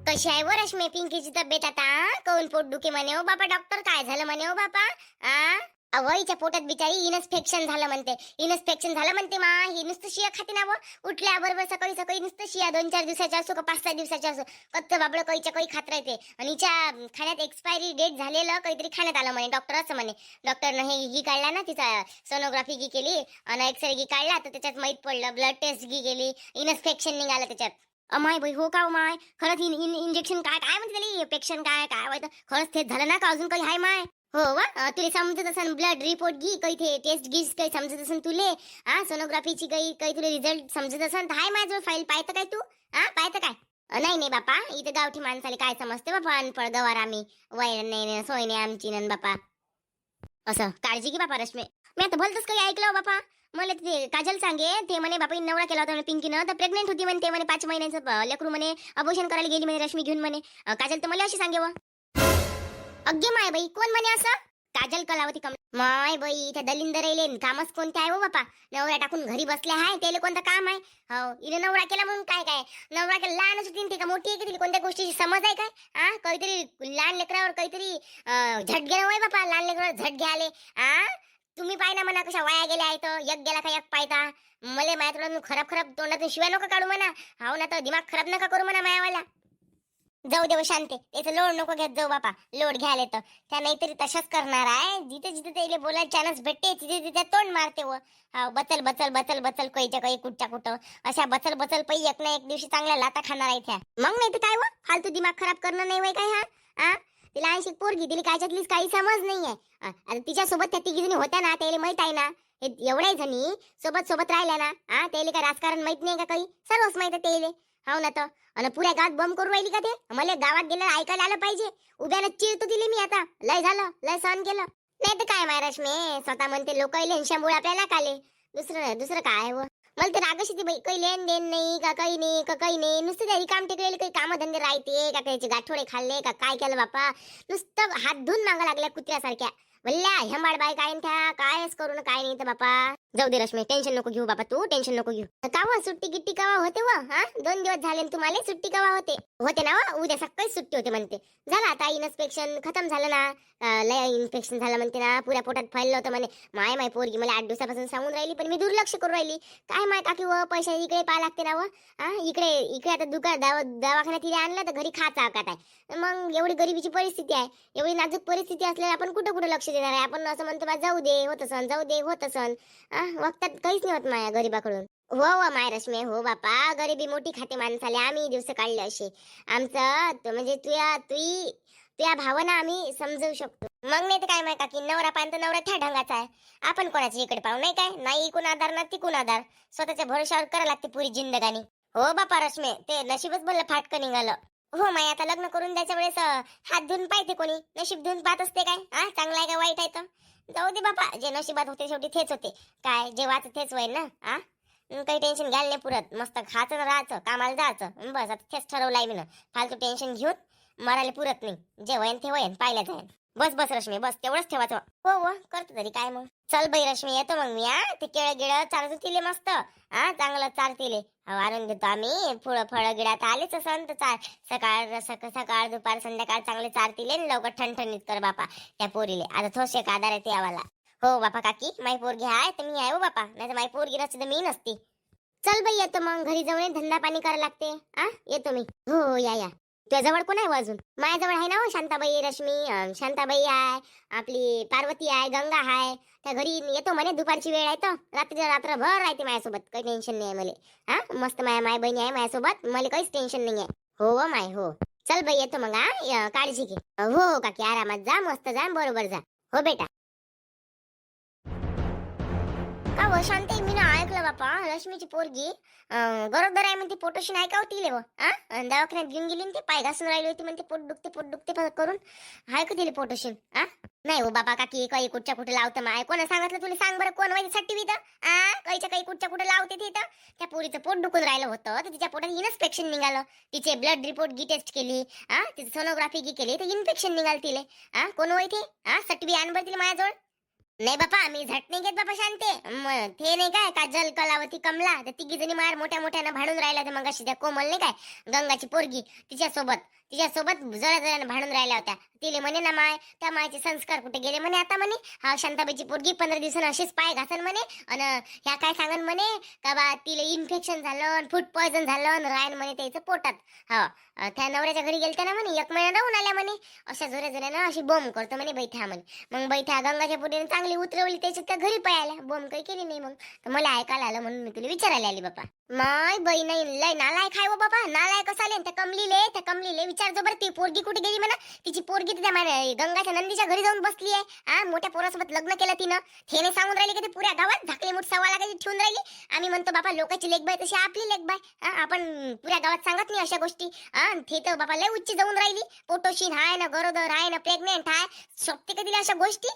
कशी आहे व रश्मी पिंकीची तब्येत आता? काऊन पोट दुखे म्हणे हो बापा? डॉक्टर काय झालं म्हणे हो बापा? आ अव हिच्या पोटात बिचारी इन्फेक्शन झालं म्हणते. इन्फेक्शन झालं म्हणते मा. ही नुसतं शिया खाते ना व. उठल्याबरोबर सकाळी सकाळी नुसतं शिया 2-4 दिवसाच्या असो का 5-6 दिवसाच्या असो कच्चं बाबडं कैच्या काही खात राहते. आणि हिच्या खाण्यात एक्सपायरी डेट झालेलं काहीतरी खाण्यात आलं म्हणे. डॉक्टर असं म्हणे. डॉक्टरनं ही काढला ना तिचा सोनोग्राफी गी केली आणि एक्सरे गी काढला तर त्याच्यात माहित पडलं. ब्लड टेस्ट गी केली, इन्फेक्शन निघालं त्याच्यात. अमाय बाई हो का हो माय? खरंच इंजेक्शन काय काय म्हणते त्याला? इन्फेक्शन काय काय व्हायचं? खरंच तेच झालं ना का अजून काही आहे माय? हो वा तुला समजत असन ब्लड रिपोर्ट घी काही ते टेस्ट घीस काही समजत असन तुले. सोनोग्राफीची काही तुला रिझल्ट समजत असन तर हाय माझ्याजवळ फाईल. पाहतं काय तू? पाहतं काय? नाही नाही बापा, इथं गावठी माणसाला काय समजते बापा? अनपड गवार आम्ही. वय नाही सोय नाही आमची नन बापा. असं काळजी घे बापा रश्मी. मी आता भलतच काही ऐकलं हो बापा. मला ते काजल सांगे ते म्हणे बापा नवरा केला होता म्हणे पिंकीनं तर प्रेग्नेंट होती म्हणे. ते म्हणे 5 महिन्याचं लेकरू म्हणे अबॉर्शन करायला गेली म्हणे रश्मी घेऊन म्हणे. काजल तर मला अशी सांगे व. अग्गे माय बाई कोण म्हणे असं? काजल कलावती कम माय बाई त्या दलिंदर येले कामच कोणते आहे हो बापा? नवरा टाकून घरी बसले आहे त्याला कोणतं काम आहे? हो इने नवरा केला म्हणून काय काय? नवरा केला लहानच होती ते का मोठी आहे की तिला कोणत्या गोष्टीची समज आहे काय? काहीतरी लहान लेकरावर काहीतरी झट गेलं होय बापा. लहान लेकरावर झट घ्याले. तुम्ही पाय ना म्हणा कशा वाया गेल्या आहेत. एक गेला का एक पायता. मले माझ्याकडून खराब खराब तोंडातून शिवाय नका काढू म्हणा. हाव ना तर दिमाग खराब नका करू म्हणा मायावाला. जाऊ देव शांते त्याचं लोड नको घेत जाऊ बापा. लोड घ्यायला तर त्या नाहीतरी तशाच करणार आहे. जिथे जिथे त्याला बोलायला चान्स भेटते तिथे तिथे तोंड मारते व. हा बचल बचल बचल बचल कैच्या काही कुठच्या कुठं अशा बचल बचल पै एक ना एक दिवशी चांगल्या लाता खाणार आहे त्या. मग नाही तर काय व फालतू दिमाग खराब करणं नाही वय काय? तिला ऐंशी पोरगी दिली कायच्यातलीच काही समज नाहीये. आता तिच्यासोबत त्या तिघी जणी होत्या ना त्याला माहित आहे ना. हे एवढ्या जणी सोबत सोबत राहिल्या ना. त्याला काय राजकारण माहित नाही का काही? सर्वच माहित आहे त्याला. हो ना तर. आणि पुऱ्या गावात बंद करू राहिली का ते? मला गावात गेलं ऐकायला आलं पाहिजे. उभ्यानं चिरतो दिली मी आता. लय झालं लय सहन केलं. नाही तर काय महाराज मी स्वतः म्हणते लोक लेनशामुळे आपल्याला काले. दुसरं दुसरं काय व. मला तर रागच येते बाई. काही लेन देन नाही का काही नाही का काही नाही. नुसतं तरी काम टेकलेले काही कामधंदे राहते का त्याचे गाठोडे खाल्ले का काय केलं बापा? नुसतं हात धुवून मागा लागल्या कुत्र्यासारख्या. भल्ल्या हेंबाड बाय काय त्या कायच करू ना काय नाही तर बापा. जाऊ दे रश्मी टेन्शन नको घेऊ बापा. तू टेन्शन नको घेऊ. कावा सुट्टी गिट्टी कावा होते व? 2 दिवस झाले तुम्हाला सुट्टी कावा होते? होते ना व उद्या सकाळी सुट्टी होते म्हणते. झालं आता इन्स्पेक्शन खतम झालं ना. लय इन्फेक्शन झालं म्हणते ना. पुऱ्या पोटात फैललं होतं म्हणे. माय पोरगी मला 8 दिवसापासून सांगून राहिली पण मी दुर्लक्ष करू राहिली. काय माय काकी व पैसा इकडे पाहा लागते ना व. इकडे इकडे आता दवाखान्यात तिला आणलं तर घरी खाचा काय आहे. मग एवढी गरिबीची परिस्थिती आहे. एवढी नाजूक परिस्थिती असल्यावर आपण कुठं कुठं लक्ष देणार आहे? आपण असं म्हणतो बा जाऊ दे होत सण जाऊ दे होत सण. वक्तात काहीच नाही होत माया गरीबाकडून. हो व माय रश्मी हो बापा. गरिबी मोठी खाते माणसाले. आम्ही दिवस काढले असे. आमचं म्हणजे तुया भावना आम्ही समजू शकतो. मग नाही तर काय माय काकी नवरा पाहून तर नवरा त्या ढंगाचा आहे. आपण कोणाच्या इकडे पाहू नाही काय? नाही इकून आधार ना तिकून आधार. स्वतःच्या भरोशावर करायला लागते पुरी जिंदगानी. हो बापा रश्मी ते नशीबच बोललं फाटकं निघालं. हो माय आता लग्न करून द्यायच्या वेळेस हात धुवून पाहते कोणी. नशीब धुवून पाहत असते काय? चांगला आहे का वाईट आहे तर? जाऊ दे बापा जे नशिबात होते शेवटी तेच होते. काय जे वाच तेच होईल ना. काही टेन्शन घ्यायला नाही पुरत. मस्त खायचं राहायचं कामाला जायचं बस. आता तेच ठरवलंय मी ना. फालतू टेन्शन घेऊन मरायला पुरत नाही. जे होईन ते होईन पाहिलं जाईन. बस बस रश्मी बस तेवढंच ठेवायचं. हो हो करतो तरी काय मग. चल बाई रश्मी येतो मग मी. ते केळ गिळ चालत तिले मस्त. चांगलं चालतिले आणून देतो आम्ही. फळ गिळात आलेच असं तर चार सकाळ सकाळ दुपार संध्याकाळ चांगले चारतिले लवकर ठणठणीत कर बापा त्या पोरीले. आता थोडसे एक आधार आहे ते आवाला. हो बापा काकी माई पोरगी आहे तर मी आहे हो बापा. नाही तर माई पोरगी नसते तर मी नसती. चल बाई येतो मग. घरी जाऊन धंदा पाणी करायला लागते. येतो मी. हो हो या. तुझ्याजवळ कोण आहे अजून? माझ्याजवळ आहे ना हो शांताबाई रश्मी. शांताबाई आहे आपली पार्वती आहे गंगा आहे. त्या घरी येतो म्हणे दुपारची वेळ आहे तर रात्रभर राहते माझ्यासोबत. काही टेन्शन नाही आहे मला. मस्त माय बहिणी आहे माझ्यासोबत. मला काहीच टेन्शन नाही आहे. हो हो माय हो. चल बाई येतो मग. काळजी घे. हो काकी आरामात जा मस्त जा बरोबर जा. हो बेटा. का व शांती मी ना ऐकलं बापा रश्मीची पोरगी गरोदर आहे म्हणते. पोटोशी आहे का होती ले व? दवाखान्यात घेऊन गेली ते पाय घासून राहिली होती म्हणते. पोट दुखते करून हाय का तिला पोटोशी? नाही हो बाबा काकी काही कुठच्या कुठे लावतं माय. कोणा सांगितलं तुला? सांग बरं कोण माहिती साठी तर काहीच्या काही कुठच्या कुठे लावते तिथं. त्या पोरीचं पोट दुखून राहिलं होतं तर तिच्या पोटात इन्फेक्शन निघालं. तिचे ब्लड रिपोर्ट गी टेस्ट केली. तिची सोनोग्राफी गी केली तर इन्फेक्शन निघाल तिले. कोण होय ते? सटवी आण बरं तिला माझ्याजवळ. नाही बापा, मी झट नाही घेत बापा शांते. ते नाही काय काजल कलावती कमला त्या तिघी जणी मार मोठ्या मोठ्यानं भांडून राहिल्या. ते मग त्या कोमल नाही काय गंगाची पोरगी तिच्यासोबत जरा जरानं भांडून राहिल्या होत्या. तिले म्हणे ना माय, त्या मायचे संस्कार कुठे गेले म्हणे आता म्हणे. हा शांताबाईची पोरगी 15 दिवसानं अशीच पाय घासन म्हणे. अन ह्या काय सांगन म्हणे का बा तिले इन्फेक्शन झालं, फूड पॉयझन झालं, रायन म्हणे त्याचं पोटात. हा त्या नवऱ्याच्या घरी गेलत्या ना म्हणे, 1 महिना राहून आल्या म्हणे. अशा जोऱ्या जोऱ्यानं अशी बॉम्ब करतो म्हणे बैठ्या म्हणे. मग बैठ्या गंगाच्या पोरीने चांगली उतरवली, त्याच्यात त्या घरी पळाल्या. बॉम्ब काही केली नाही. मग तर मला ऐकायला आलं म्हणून मी तुला विचारायला आली बापा. माय बाई नाही लय नालायक आहे हो बाबा, नालायक कसाले. त्या कमलीले विचार जो बरं, ती पोरगी कुठे गेली म्हणा. तिची पोरगी त्या गंगाच्या नंदीच्या घरी जाऊन बसली आहे. हा मोठ्या पोरासोबत लग्न केलं तिनं. हे नाही सांगून राहिली की ते पुऱ्या गावात झाकली मूठ सव्वा लाखाची ठेवून राहिली. आम्ही म्हणतो बाबा लोकांची लेखबाई तशी आपली लेखबाई. आपण पुऱ्या गावात सांगत नाही अशा गोष्टी. ते तर बाबा लय उच्च जाऊन राहिली. पोटोशीन हाय ना, गरोदर हाय ना, प्रेग्नेंट हाय. शोभते का तिला अशा गोष्टी?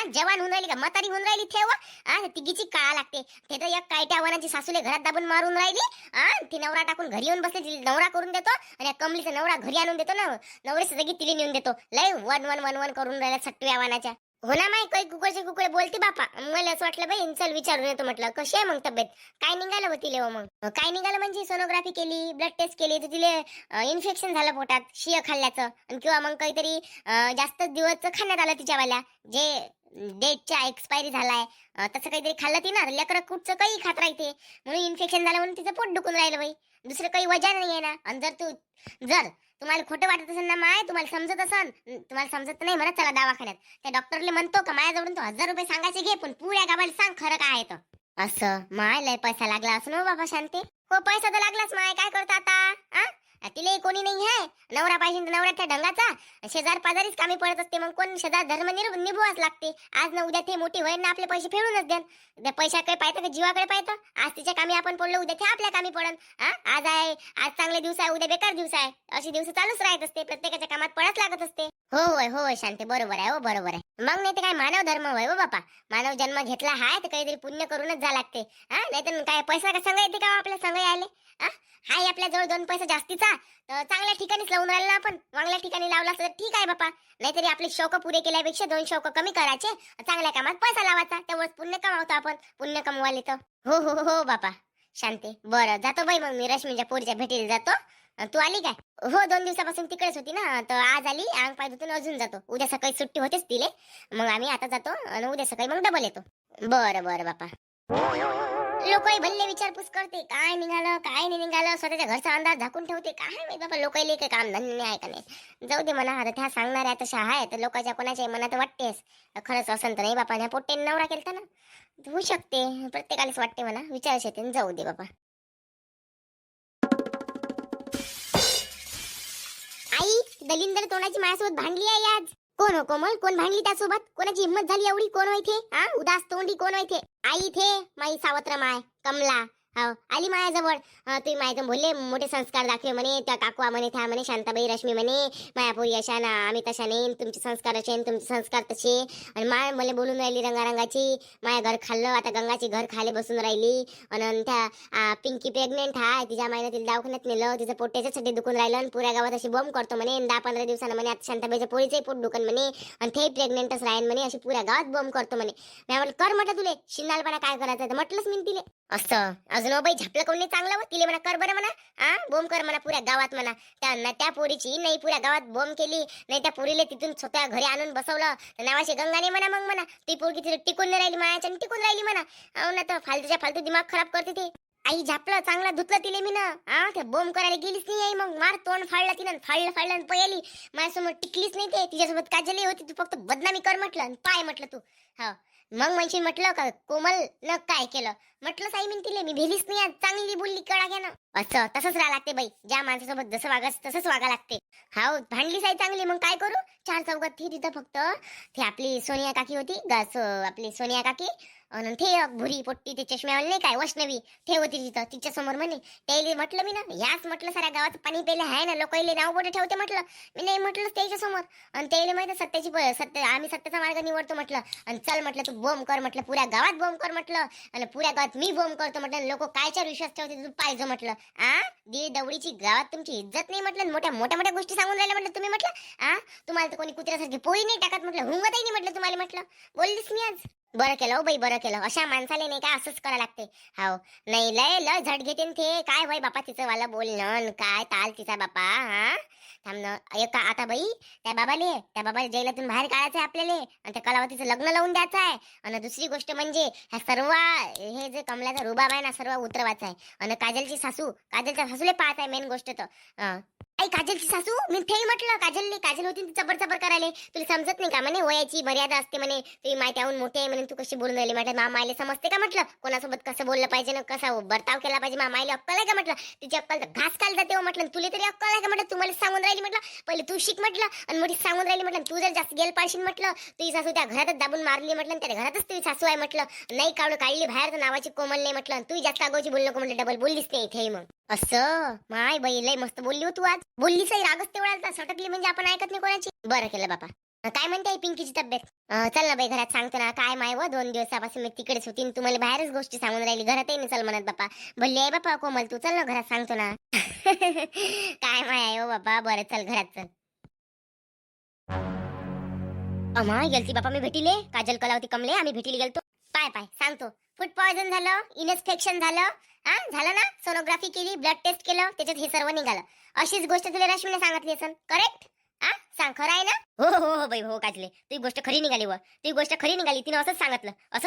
जवान होऊन राहिली का म्हातारी होऊन राहिली ठेव. तिघीची काळा लागते. ते तर एक कायट्या वनाची सासूले घरात दाबून मारून राहिली. ती नवरा टाकून घरी येऊन बसले, तिला नवरा करून देतो आणि कमलीचा नवरा घरी आणून देतो ना, नवऱ्याच्या जागी तिला नेऊन देतो. लय वन करून राहिल्या सट्टव्या वानाच्या. हो ना माय, काही कुकडे बोलते बापा. मला असं वाटलं बाई चल विचारून येतो. म्हटलं कशी आहे मग तब्येत, काय निघालं होती हो? मग काय निघालं म्हणजे सोनोग्राफी केली, ब्लड टेस्ट केली, तर तिले इन्फेक्शन झालं पोटात शिय खाल्ल्याचं. किंवा मग काहीतरी जास्त दिवस खाण्यात आलं तिच्यावाल्या, जे डेटच्या एक्सपायरी झालाय तसं काहीतरी खाल्लं ती ना. लेकरं कुठचं काही खात राहते म्हणून इन्फेक्शन झालं, म्हणून तिचं पोट दुखून राहिलं बाई. दुसरं काही वजह नाही आहे ना. आणि जर तुम्हाला खोटं वाटत असेल ना माय, तुम्हाला समजत नाही म्हणत चला दवाखान्यात. त्या डॉक्टरले म्हणतो का माझ्याजवळून तो 1000 रुपये सांगायचे घे, पण पुऱ्या गावाला सांग खरं काय आहे तर. असं माय लय पैसा लागला असं ना बाबा शांते. हो पैसा तर लागलाच माय, काय करता आता. तिले कोणी नाही आहे. नवरा पाहिजे तर नवरा त्या ढंगाचा. शेजार पाजारीच कामी पडत असते. मग कोण शेजार धर्म निभवाच लागते. आज ना उद्या ते मोठी होईल ना, आपले पैसे फेडूनच द्यान. त्या पैशाकडे पाहतं का जीवाकडे पाहतं. आज तिच्या कामी आपण पडलो, उद्या ते आपल्या कामी पडन. आज चांगले दिवस आहे, उद्या बेकार दिवस आहे. असे दिवस चालूच राहत असते. प्रत्येकाच्या कामात पडत लागत असते. होय शांती बरोबर आहे. हो बरोबर आहे. मग नाही तर काय मानव धर्म होय हो बापा. मानव जन्म घेतला हाय तर काहीतरी पुण्य करूनच जा लागते. नाही तर काय पैसा का संग येते का आपल्या संग आले. हाय आपल्या जवळ 2 पैसा जास्तीचा, तर चांगल्या ठिकाणीच लावून राहिला आपण. चांगल्या ठिकाणी लावला तर ठीक आहे बापा. नाहीतरी आपले शौक पुरे केल्यापेक्षा 2 शौक कमी करायचे, चांगल्या कामात पैसा लावायचा. तेवढंच पुण्य कमावतो आपण. पुण्य कमवाले तर हो बापा शांती. बरं जातो बाई मग मी रश्मीच्या पोरीच्या भेटीला जातो. तू आली काय? हो 2 दिवसापासून तिकडेच होती ना, तर आज आली. अंग पाय धुतून अजून जातो. उद्या सकाळी सुट्टी होतेच तिले. मग आम्ही आता जातो आणि उद्या सकाळी मग डबल येतो. बरं बापा. लोकही भल्ले विचारपूस करते, काय निघालं काय नाही निघालं. स्वतःच्या घरचा अंदाज झाकून ठेवते. काय माहिती बाबा लोकांना काही काम धंदे आहे का नाही. जाऊ दे म्हणा, आता त्या सांगणाऱ्या तशा आहे तर लोकांच्या कोणाच्या मनात वाटतेस. खरंच असं तर नाही बापा. ह्या पोट्टेने नवरा केलता ना, होऊ शकते. प्रत्येकालाच वाटते म्हणा, विचार येते. जाऊ दे बापा. आई दलिंदर तोंडाची माझ्यासोबत भांडली आहे आज. कोण हो कोमल, कोण भांडली त्यासोबत? कोणाची हिंमत झाली एवढी? कोण होईथे? उदास तोंडी कोण होईथे? आई थे माई सावत्र माय कमला. हो आली माझ्याजवळ. तुम्ही माझ्या बोलले मोठे संस्कार दाखवे म्हणे. त्या काकवा म्हणे, त्या म्हणे शांताबाई रश्मी म्हणे मायापुरी अशा ना, आम्ही तशा नाही. तुमचे संस्कार असे तुमचे संस्कार तसे. आणि माय मला बोलून राहिली रंगारंगाची. माया घर खाल्लं, आता गंगाची घर खाले बसून राहिली. आणि त्या पिंकी प्रेग्नेंट आहे. तिच्या मायनं तिला दवाखान्यात नेलं. तिचं पोट त्याच्यासाठी दुखून राहिलं. आणि पुऱ्या गावात अशी बॉम्ब करतो म्हणे. 10-15 दिवसानं म्हणे आता शांताबाईच्या पोळीचंही पोट दुखन म्हणे. आणि ते प्रेग्नेंटच राहीन म्हणे. अशी पुऱ्या गावात बॉम्ब करतो म्हणे. मी म्हटलं कर म्हटलं तुले शिनालपणा काय करायचं, म्हटलंच मी तिले. असं अजून बाई झापलं कोणी चांगलं तिले म्हणा कर बरं म्हणा. बॉम्ब कर म्हणा पुऱ्या गावात म्हणा. त्या पोरीची नाही पुऱ्या गावात बॉम्ब केली नाही. त्या पोरीले तिथून स्वतः घरी आणून बसवलं. नावाशी गंगाने म्हणा. मग म्हणा ती पोरगी तिथे टिकून नाही राहिली, मायाच्या टिकून राहिली म्हणा. हो ना, तर फालतू दिमाग खराब करते ते. आई झापलं चांगला धुतलं तिले मी ना. त्या बॉम्ब करायला गेलीच नाही आई. मग मार तोंड फाडलं तिनं. फाडलं पयाली माझ्यासमोर टिकलीच नाही. ते तिच्यासोबत काजली होती. तू फक्त बदनामी कर म्हटलं, पाय म्हटलं तू. हा मग म्हणशील म्हटलं का कोमल न काय केलं. म्हटलं साई मी तिले मी भेलीच नाही आज. चांगली बोलली कळा घ्या ना. असं तसंच राहा लागते बाई. ज्या माणसासोबत जसं वागायचं तसंच वागा लागते. हाव भांडली साई चांगली. मग काय करू, 4 चौकात ती तिथं फक्त ती आपली सोनिया काकी होती. आपली सोनिया काकी आणि ते भुरी पोट्टी ते चष्म्यावाली नाही काय वैष्णवी ते होती तिथं तिच्या समोर म्हणे. त्याला म्हटलं मी ना याच म्हटलं साऱ्या गावात पाणी पेले आहे ना, लोकांना नाव बोटे ठेवते म्हटलं. मी नाही म्हटलं त्याच्या समोर. आणि त्याला माहिती सत्य आम्ही सत्याचा मार्ग निवडतो म्हटलं. आणि चल म्हटलं तू बॉम्ब कर म्हटलं, पुऱ्या गावात बॉम्ब कर म्हटलं. आणि पुऱ्या गावात मी बॉम्ब करतो म्हटलं. लोक कायच्यावर विश्वास ठेवते तू पाहिजे म्हटलं. दवडीची गावात तुमची इज्जत नाही म्हटलं. मोठ्या गोष्टी सांगून राहिल्या म्हटलं तुम्ही म्हटलं. तुम्हाला तर कोणी कुत्र्यासारखी पोळी नाही टाकत म्हटलं. हुंगतही नाही म्हटलं तुम्हाला म्हटलं. बोललीस मी आज. बरं केलं हो बाई, बरं केलं. अशा माणसाले नाही का असंच करावं लागते. हो. नाही लय लय झट घेते न ते. काय बाई बापा तिचं वाला बोलणं न काय ताल तिचा बापा. हा थांब ना. एक आता बाई त्या बाबाले जेलातून बाहेर काढायचं आहे आपल्याला आणि त्या कलावतीचं लग्न लावून द्यायचं आहे. आणि दुसरी गोष्ट म्हणजे ह्या सर्व हे जे कमलाचा रुबाब आहे ना सर्व उतरवायचा आहे. आणि काजलच्या सासूले पाहत आहे मेन गोष्ट तर आई काजलची सासू मी फेल म्हटलं. काजल होती ती चबर चबर करायला. तुला समजत नाही का म्हणे वयाची मर्यादा असते म्हणे. तुझी माय त्याहून मोठी आहे म्हणे. तू कशी बोलून राहिली म्हटलं. मामायला समजते का म्हटलं कोणासोबत कसं बोललं पाहिजे ना कसा बर्ताव केला पाहिजे. मामायला अक्कल आहे का म्हटलं. तिची अक्कल तर घास खाल जाते हो म्हटलं. तुला तरी अक्कल आहे का म्हटलं. तुम्हाला सांगून राहिली म्हटलं. पहिले तू शिक म्हटलं आणि मोठी सांगून राहिली म्हटलं. तू जर जास्त गेल पाडशील म्हटलं. तुझी सासू त्या घरातच दाबून मारली म्हटलं. त्या घरातच तुझी सासू आहे म्हटलं. नाही काढली बाहेर तर नावाची कोमल नाही म्हटलं. तू जास्त आगाऊची बोलू नको म्हटलं. डबल बोललीच नाही इथे मग असं. माय बाई लय मस्त बोलली हो तू आज. बोललीच रागच तेवढा सटकली म्हणजे आपण ऐकत नाही कोणाची. बरं केलं बापा. काय म्हणते आई पिंकीची तब्येत. चल ना बाई घरात सांगतो ना. काय माय व 2 दिवसापासून मी तिकडेच होती तुम्हाला बाहेरच गोष्टी सांगून राहिली. घरातही नाही चल म्हणत बापा. भल्ली आहे बापा कोमल तू चल ना घरात सांगतो ना. काय माय आहे हो बापा. बरं चल घरात चल. अमा गेलती बापा मी भेटीले. काजल कलावती कमले आम्ही भेटीले गेलतो. पाय पाय सांगतो. फूड पॉयझन झालं. इन्फेक्शन झालं. हा झालं ना. सोनोग्राफी केली ब्लड टेस्ट केलं त्याच्यात हे सर्व निघालं. अशीच गोष्ट तुला रश्मीने सांगितली असेल करेक्ट. हा सांग खरं आहे ना. हो हो हो बाई हो काजले ती गोष्ट खरी निघाली व ती गोष्ट खरी निघाली. तिनं असंच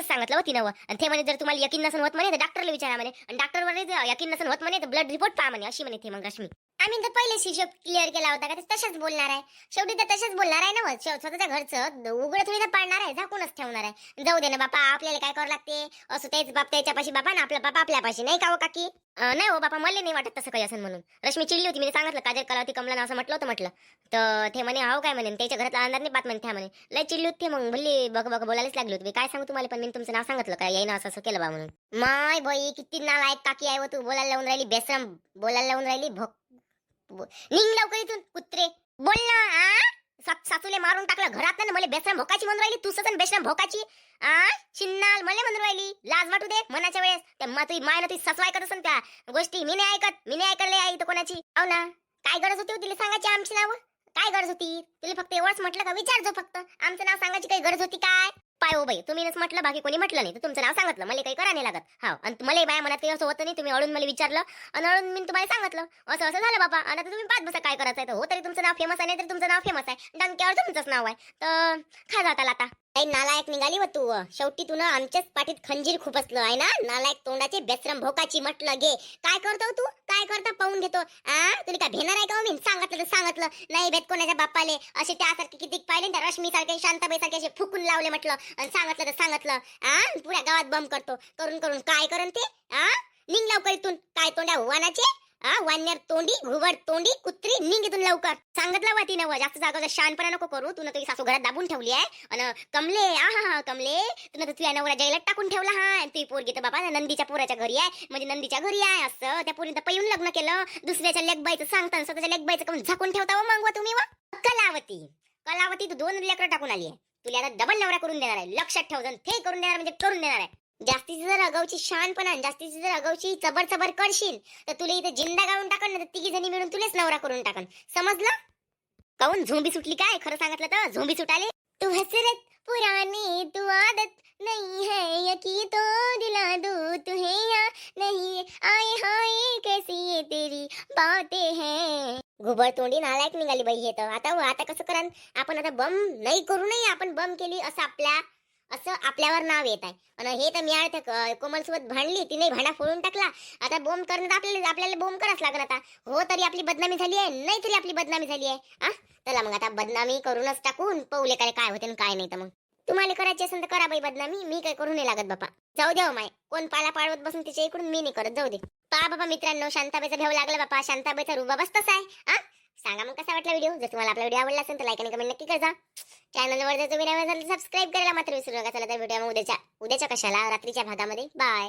सांगितलं व तिनं व आणि ते म्हणे जर तुम्हाला यकीन नसन होत म्हणे तर डॉक्टरला विचारा म्हणे आणि डॉक्टरवर यकीन नसन होत म्हणे तर ब्लड रिपोर्ट पहा म्हणे अशी म्हणे ती मग रश्मी. आम्ही तर पहिले हिशोब क्लिअर केला होता का ते तशाच बोलणार आहे. शेवटी तर तशाच बोलणार आहे ना. स्वतःच्या घरचं उघड थोडी तर पाडणार आहे. झाकूनच ठेवणार आहे. जाऊ दे ना बापा आपल्याला काय करावं लागते. असं त्याच बाप त्याच्यापाशी बापा ना आपला बापा आपल्यापाशी नाही का हो काकी. नाही हो बापा मला नाही वाटत तसं काही असं म्हणून. रश्मी चिडली होती मी सांगितलं काजल कलावती कमला असं म्हटलं होतं म्हटलं. तर ते म्हणे हाव काय म्हणे त्याच्या घरातला अंदाज नाही पाहत म्हणे त्या म्हणे. लय चिडली होती मग भल्ली बघ बोलायलाच लागली होती. काय सांगू तुम्हाला पण मी तुमचं नाव सांगितलं काय येईना असं असं केलं बा म्हणून. माय बाई किती नालायक काकी आहे व तू. बोलायला लावून राहिली बेसम. बोलायला लावून राहिली निघ लवकर इथून कुत्रे. बोल ना. सासूले मारून टाकलं घरात ना मला बेसरम भोकाची म्हणून राहिली. तू सगळं बेसरम भोकाची शिन्नाल मला म्हणून राहिली. लाज वाटू दे मनाच्या वेळेस. त्या तुझी माय ना तुझी सासू ऐकत असेल त्या गोष्टी. मी नाही ऐकले आई तर कोणाची. हो ना. काय गरज होती हो तिला सांगायची आमची नाव. काय गरज होती तुला फक्त एवढंच म्हटलं का विचारजो फक्त. आमचं नाव सांगायची काही गरज होती काय. पाय हो बाई तुम्हीच म्हटलं बाकी कोणी म्हटलं नाही तर तुमचं नाव सांगितलं मला काही करा नाही लागत. हा आणि मला बाया मनात काही असं होतं नाही. तुम्ही अळून मला विचारलं आणि अळून मी तुम्हाला सांगितलं असं असं झालं बाबा. आणि आता तुम्ही पाच बसा काय करायचं आहे. हो तरी तुमचं नाव फेमस आहे नाही तर तुमचं नाव फेमस आहे. डंक्यावर तुमचंच नाव आहे तर खा जाताल आता. काही नालायक निघाली व तू. शेवटी तू ना आमच्याच पाठीत खंजीर खुपसलं आहे ना. नालायक तोंडाचे बेसरम भोकाची म्हटलं घे. काय करतो तू काय करता पाहून घेतो. तुला काय भेणार आहे का मी सांगितलं तर सांगितलं नाही भेट कोणाच्या बाप्पाले. असे त्यासारखे किती पाहिले त्या रश्मी सारखे शांताबाई सारखे असे फुकून लावले म्हटलं आणि सांगितलं तर सांगितलं. पुऱ्या गावात बंब करतो करून काय करून ते. निघ लवकर इथून. काय तोंड्या वानाचे वान्यर तोंडी घुबड तोंडी कुत्री निघ इथून लवकर. सांगितलं वा तिनं जास्त जागा शहाणपणा नको करू. तुला तुझी सासू घरात दाबून ठेवली आहे आणि कमले कमले तुला तर तुझ्या नवरा जैलात टाकून ठेवला. हा ती पोरगी तर बाबा नंदीच्या पोराच्या घरी आहे म्हणजे नंदीच्या घरी आहे असं. त्या पोरीनं पैऊन लग्न केलं. दुसऱ्याच्या लेकबाईचं सांगता स्वतःच्या लेकबाईचं करून झाकून ठेवता व मग तुम्ही व कलावती तू 2 लेकरं टाकून आली आहे. तुला आता डबल नवरा करून देणार आहे. लक्षात ठेव. ते करून देणार म्हणजे करून देणार आहे. जास्तीची जर अगाऊची शहाणपणा जास्तीची जर अगाऊची चबर करशील तर तुला इथे जिंदा गाळून टाकन ना. तिघी जणी मिळून तुलाच नवरा करून टाकन. समजलं. काऊन झोंबी सुटली काय खरं सांगितलं तर झोंबी सुटाले. तू हसरत पुरानी तू आदत नहीं है यकी तो दिला दो तुहे या नहीं आए हाय कैसी ये तेरी बातें हैं. घुबड तोंडी नालायक निघाली बाई हे तर. आता कसं करा आपण. आता बम नाही करू नये आपण. बम केली असं आपल्यावर नाव येत आहे. आणि हे तर मी कोमल सोबत भांडली तिने भांडा फोडून टाकला. आता बोंब करणं आपल्याला बोंब करावंच लागणार आता. हो तरी आपली बदनामी झाली आहे नाही तरी आपली बदनामी झाली आहे. चला मग आता बदनामी करूनच टाकून पवले काय होते काय नाही तर मग. तुम्हाला करायची असेल तर करा बाई बदनामी. मी काही करू नाही लागत बापा. जाऊ द्या माय कोण पाला पाळवत बसून तिच्या इकडून मी नाही करत. जाऊ दे. पहा बाबा मित्रांनो शांताबाईचा भेव लागला बापा. शांताबाईचा रुबाबच तसा आहे. सांगा मग कसा वाटला व्हिडिओ. जर तुम्हाला आपला व्हिडिओ आवडला असेल तर लाईक आणि कमेंट नक्की करा. चॅनलवर जर तुम्ही नवीन असाल तर सबस्क्राईब करायला मात्र विसरू नका. चला तर व्हिडिओ उद्याच्या कशाला रात्रीच्या भागामध्ये. बाय.